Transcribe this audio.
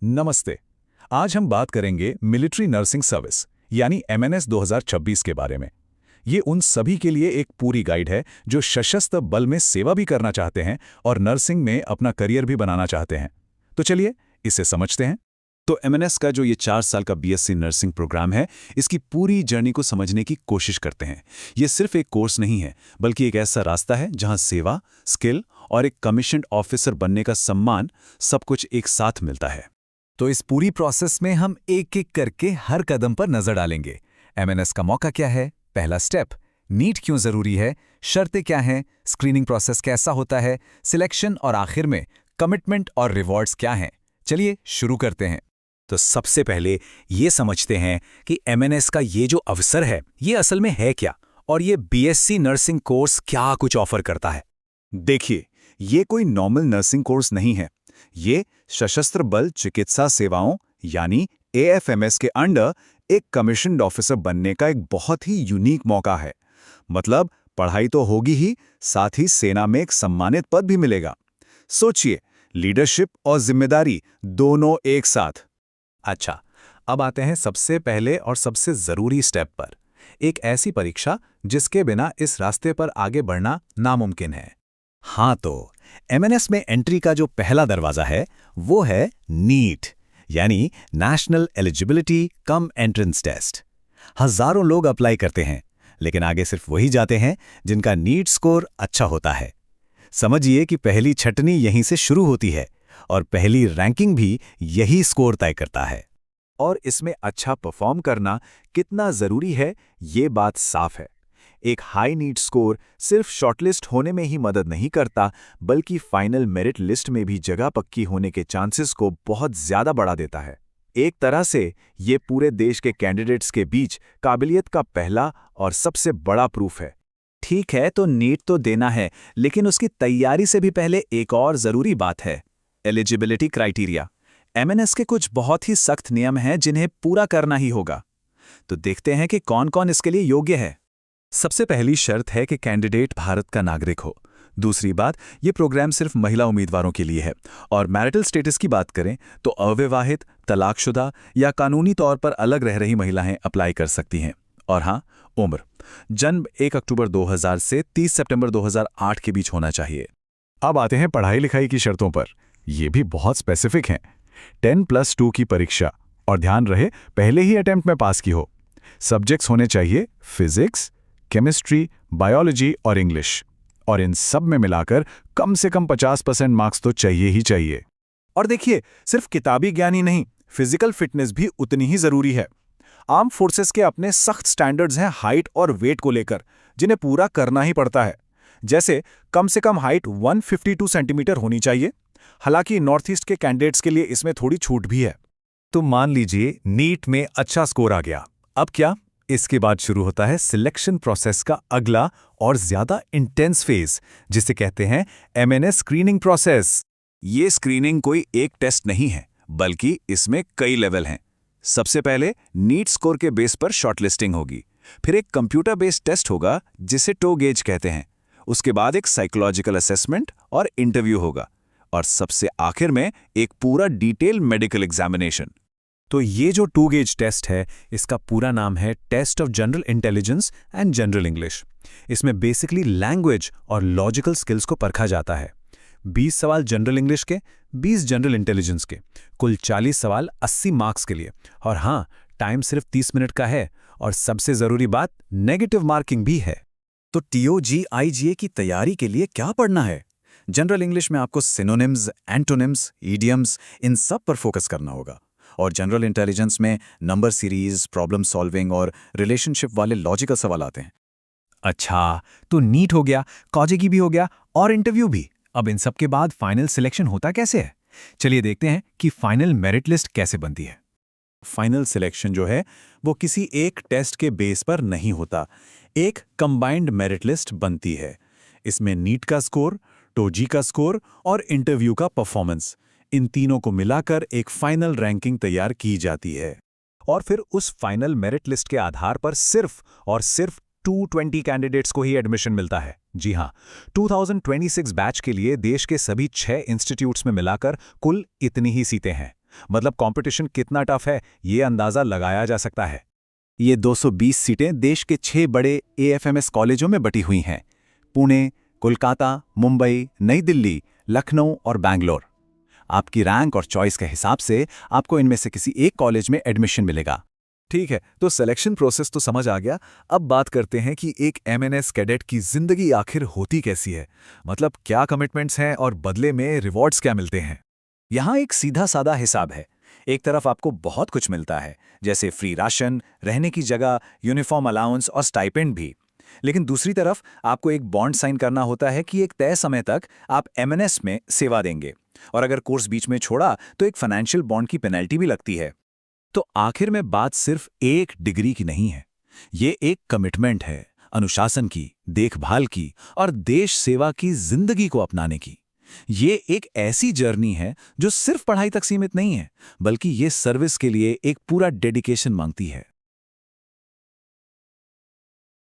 नमस्ते। आज हम बात करेंगे मिलिट्री नर्सिंग सर्विस यानी एमएनएस 2026 के बारे में। ये उन सभी के लिए एक पूरी गाइड है जो सशस्त्र बल में सेवा भी करना चाहते हैं और नर्सिंग में अपना करियर भी बनाना चाहते हैं। तो चलिए इसे समझते हैं। तो एमएनएस का जो ये 4 साल का बीएससी नर्सिंग प्रोग्राम है, इसकी पूरी जर्नी को समझने की कोशिश करते हैं। ये सिर्फ एक कोर्स नहीं है, बल्कि एक ऐसा रास्ता है जहां सेवा, स्किल और एक कमीशन्ड ऑफिसर बनने का सम्मान सब कुछ एक साथ मिलता है। तो इस पूरी प्रोसेस में हम एक एक करके हर कदम पर नजर डालेंगे। एमएनएस का मौका क्या है, पहला स्टेप, नीट क्यों जरूरी है, शर्तें क्या हैं, स्क्रीनिंग प्रोसेस कैसा होता है, सिलेक्शन और आखिर में कमिटमेंट और रिवॉर्ड्स क्या हैं। चलिए शुरू करते हैं। तो सबसे पहले ये समझते हैं कि एमएनएस का ये जो अवसर है ये असल में है क्या, और ये बीएससी नर्सिंग कोर्स क्या कुछ ऑफर करता है। देखिए, ये कोई नॉर्मल नर्सिंग कोर्स नहीं है। ये सशस्त्र बल चिकित्सा सेवाओं यानी एएफएमएस के अंडर एक कमीशन्ड ऑफिसर बनने का एक बहुत ही यूनिक मौका है। मतलब पढ़ाई तो होगी ही, साथ ही सेना में एक सम्मानित पद भी मिलेगा। सोचिए, लीडरशिप और जिम्मेदारी दोनों एक साथ। अच्छा, अब आते हैं सबसे पहले और सबसे जरूरी स्टेप पर, एक ऐसी परीक्षा जिसके बिना इस रास्ते पर आगे बढ़ना नामुमकिन है। हाँ, तो एमएनएस में एंट्री का जो पहला दरवाजा है वो है नीट यानी national eligibility cum entrance test. हजारों लोग अप्लाई करते हैं, लेकिन आगे सिर्फ वही जाते हैं जिनका नीट स्कोर अच्छा होता है। समझिए कि पहली छटनी यहीं से शुरू होती है और पहली रैंकिंग भी यही स्कोर तय करता है। और इसमें अच्छा परफॉर्म करना कितना जरूरी है, ये बात साफ है। एक हाई नीट स्कोर सिर्फ शॉर्टलिस्ट होने में ही मदद नहीं करता, बल्कि फाइनल मेरिट लिस्ट में भी जगह पक्की होने के चांसेस को बहुत ज्यादा बढ़ा देता है। एक तरह से ये पूरे देश के कैंडिडेट्स के बीच काबिलियत का पहला और सबसे बड़ा प्रूफ है। ठीक है, तो नीट तो देना है, लेकिन उसकी तैयारी से भी पहले एक और जरूरी बात है, एलिजिबिलिटी क्राइटेरिया। एमएनएस के कुछ बहुत ही सख्त नियम हैं जिन्हें पूरा करना ही होगा। तो देखते हैं कि कौन कौन इसके लिए योग्य है। सबसे पहली शर्त है कि कैंडिडेट भारत का नागरिक हो। दूसरी बात, ये प्रोग्राम सिर्फ महिला उम्मीदवारों के लिए है। और मैरिटल स्टेटस की बात करें तो अविवाहित, तलाकशुदा या कानूनी तौर पर अलग रह रही महिलाएं अप्लाई कर सकती हैं। और हाँ, उम्र, जन्म 1 अक्टूबर 2000 से 30 सितंबर 2008 के बीच होना चाहिए। अब आते हैं पढ़ाई लिखाई की शर्तों पर। ये भी बहुत स्पेसिफिक हैं। 10+2 की परीक्षा, और ध्यान रहे पहले ही अटेम्प्ट में पास की हो। सब्जेक्ट्स होने चाहिए फिजिक्स, केमिस्ट्री, बायोलॉजी और इंग्लिश। और इन सब में मिलाकर कम से कम 50% मार्क्स तो चाहिए ही चाहिए। और देखिए, सिर्फ किताबी ज्ञान ही नहीं, फिजिकल फिटनेस भी उतनी ही जरूरी है। आर्म फोर्सेस के अपने सख्त स्टैंडर्ड्स हैं हाइट और वेट को लेकर, जिन्हें पूरा करना ही पड़ता है। जैसे कम से कम हाइट 152 सेंटीमीटर होनी चाहिए। हालांकि नॉर्थ ईस्ट के कैंडिडेट्स के लिए इसमें थोड़ी छूट भी है। तो मान लीजिए नीट में अच्छा स्कोर आ गया, अब क्या? इसके बाद शुरू होता है सिलेक्शन प्रोसेस का अगला और ज्यादा इंटेंस फेज, जिसे कहते हैं एमएनएस स्क्रीनिंग प्रोसेस। ये स्क्रीनिंग कोई एक टेस्ट नहीं है, बल्कि इसमें कई लेवल हैं। सबसे पहले नीट स्कोर के बेस पर शॉर्टलिस्टिंग होगी, फिर एक कंप्यूटर बेस्ड टेस्ट होगा जिसे टो गेज कहते हैं। उसके बाद एक साइकोलॉजिकल असेसमेंट और इंटरव्यू होगा, और सबसे आखिर में एक पूरा डिटेल मेडिकल एग्जामिनेशन। तो ये जो 2 गेज टेस्ट है, इसका पूरा नाम है test of general intelligence and general English. इसमें बेसिकली लैंग्वेज और लॉजिकल स्किल्स को परखा जाता है। 20 सवाल जनरल इंग्लिश के, 20 जनरल इंटेलिजेंस के, कुल 40 सवाल 80 मार्क्स के लिए। और हाँ, टाइम सिर्फ 30 मिनट का है, और सबसे जरूरी बात, नेगेटिव मार्किंग भी है। तो टीओजीआईजीए की तैयारी के लिए क्या पढ़ना है? जनरल इंग्लिश में आपको सिनोनिम्स, एंटोनिम्स, ईडियम्स, इन सब पर फोकस करना होगा। और जनरल इंटेलिजेंस में नंबर सीरीज, प्रॉब्लम सॉल्विंग और रिलेशनशिप वाले लॉजिकल सवाल आते हैं। अच्छा, तो नीट हो गया, कॉजेगी भी हो गया और इंटरव्यू भी। अब इन सब के बाद फाइनल सिलेक्शन होता कैसे है? चलिए देखते हैं कि फाइनल मेरिट लिस्ट कैसे बनती है। फाइनल सिलेक्शन जो है वो किसी एक टेस्ट के बेस पर नहीं होता, एक कंबाइंड मेरिट लिस्ट बनती है। इसमें नीट का स्कोर, टोजी का स्कोर और इंटरव्यू का परफॉर्मेंस, इन तीनों को मिलाकर एक फाइनल रैंकिंग तैयार की जाती है। और फिर उस फाइनल मेरिट लिस्ट के आधार पर सिर्फ और सिर्फ 220 कैंडिडेट्स को ही एडमिशन मिलता है। जी हां, 2026 बैच के लिए देश के सभी 6 इंस्टीट्यूट्स में मिलाकर कुल इतनी ही सीटें हैं। मतलब कंपटीशन कितना टफ है ये अंदाज़ा लगाया जा सकता है। ये 220 सीटें देश के 6 बड़े AFMS कॉलेजों में बटी हुई हैं: पुणे, कोलकाता, मुंबई, नई दिल्ली, लखनऊ और बैंगलोर। आपकी रैंक और चॉइस के हिसाब से आपको इनमें से किसी एक कॉलेज में एडमिशन मिलेगा। ठीक है, तो सिलेक्शन प्रोसेस तो समझ आ गया। अब बात करते हैं कि एक MNS कैडेट की जिंदगी आखिर होती कैसी है। मतलब क्या कमिटमेंट्स हैं और बदले में रिवॉर्ड्स क्या मिलते हैं। यहाँ एक सीधा सादा हिसाब है। एक तरफ आपको बहुत कुछ मिलता है, जैसे फ्री राशन, रहने की जगह, यूनिफॉर्म अलाउंस और स्टाइपेंड भी। लेकिन दूसरी तरफ आपको एक बॉन्ड साइन करना होता है कि एक तय समय तक आप MNS में सेवा देंगे, और अगर कोर्स बीच में छोड़ा तो एक फाइनेंशियल बॉन्ड की पेनल्टी भी लगती है। तो आखिर में बात सिर्फ एक डिग्री की नहीं है, ये एक कमिटमेंट है, अनुशासन की, देखभाल की और देश सेवा की जिंदगी को अपनाने की। ये एक ऐसी जर्नी है जो सिर्फ पढ़ाई तक सीमित नहीं है, बल्कि ये सर्विस के लिए एक पूरा डेडिकेशन मांगती है।